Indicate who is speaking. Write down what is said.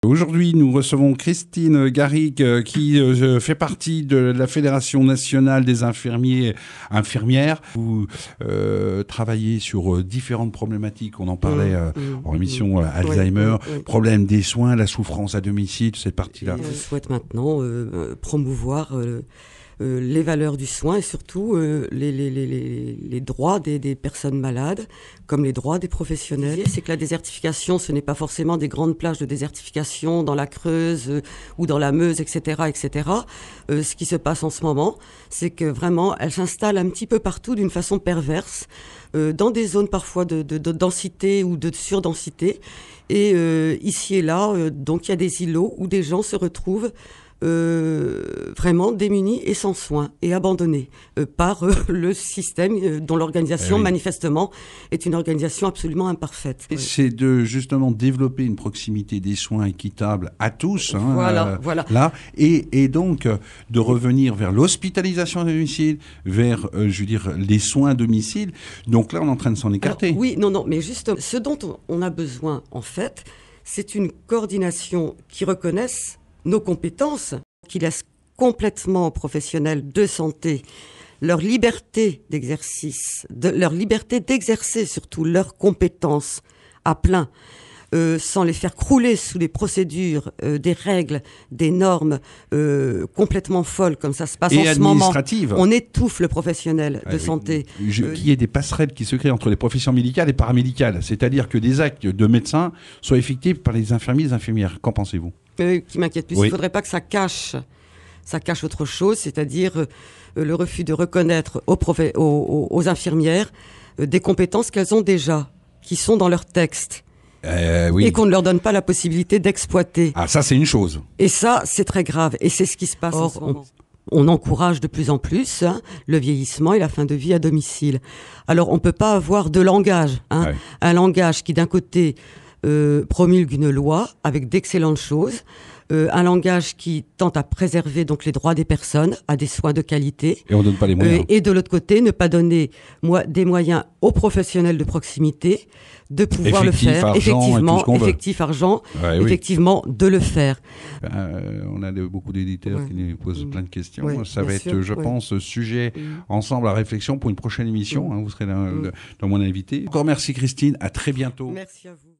Speaker 1: Aujourd'hui, nous recevons Christine Garrigue qui fait partie de la Fédération nationale des infirmières. Vous travaillez sur différentes problématiques. On en parlait en émission Alzheimer, problème des soins, la souffrance à domicile, cette partie-là.
Speaker 2: Je souhaite maintenant promouvoir les valeurs du soin et surtout les droits des personnes malades, comme les droits des professionnels. C'est que la désertification, ce n'est pas forcément des grandes plages de désertification dans la Creuse ou dans la Meuse, etc., etc. Ce qui se passe en ce moment, c'est que vraiment, elle s'installe un petit peu partout d'une façon perverse, dans des zones parfois de densité ou de surdensité. Et ici et là, donc il y a des îlots où des gens se retrouvent vraiment démunis et sans soins et abandonnés par le système dont l'organisation manifestement est une organisation absolument imparfaite.
Speaker 1: C'est de justement développer une proximité des soins équitable à tous,
Speaker 2: voilà.
Speaker 1: Là, et donc de revenir vers l'hospitalisation à domicile, vers les soins à domicile. Donc là, on est en train de s'en écarter.
Speaker 2: Alors, oui, non, mais juste ce dont on a besoin en fait, c'est une coordination qui reconnaisse nos compétences, qui laissent complètement aux professionnels de santé leur liberté d'exercice, leur liberté d'exercer surtout leurs compétences à plein, sans les faire crouler sous des procédures, des règles, des normes complètement folles comme ça se passe en ce moment. On étouffe le professionnel de santé.
Speaker 1: Qu'il y ait des passerelles qui se créent entre les professions médicales et paramédicales, c'est-à-dire que des actes de médecins soient effectués par les infirmiers et les infirmières. Qu'en pensez-vous ?
Speaker 2: Qui m'inquiète plus. Il ne faudrait pas que ça cache autre chose, c'est-à-dire le refus de reconnaître aux infirmières des compétences qu'elles ont déjà, qui sont dans leur texte, et qu'on ne leur donne pas la possibilité d'exploiter.
Speaker 1: Ah, ça c'est une chose.
Speaker 2: Et ça, c'est très grave, et c'est ce qui se passe en ce moment. On encourage de plus en plus le vieillissement et la fin de vie à domicile. Alors, on ne peut pas avoir deux langages. Un langage qui, d'un côté, promulgue une loi avec d'excellentes choses, un langage qui tente à préserver donc les droits des personnes à des soins de qualité.
Speaker 1: Et on donne pas les moyens.
Speaker 2: Et de l'autre côté, ne pas donner des moyens aux professionnels de proximité de pouvoir le faire. Effectif argent, effectivement, de le faire.
Speaker 1: On a beaucoup d'éditeurs qui nous posent plein de questions. Ça va être, je pense, sujet ensemble à réflexion pour une prochaine émission. Vous serez dans mon invité. Encore merci Christine, à très bientôt.
Speaker 2: Merci à vous.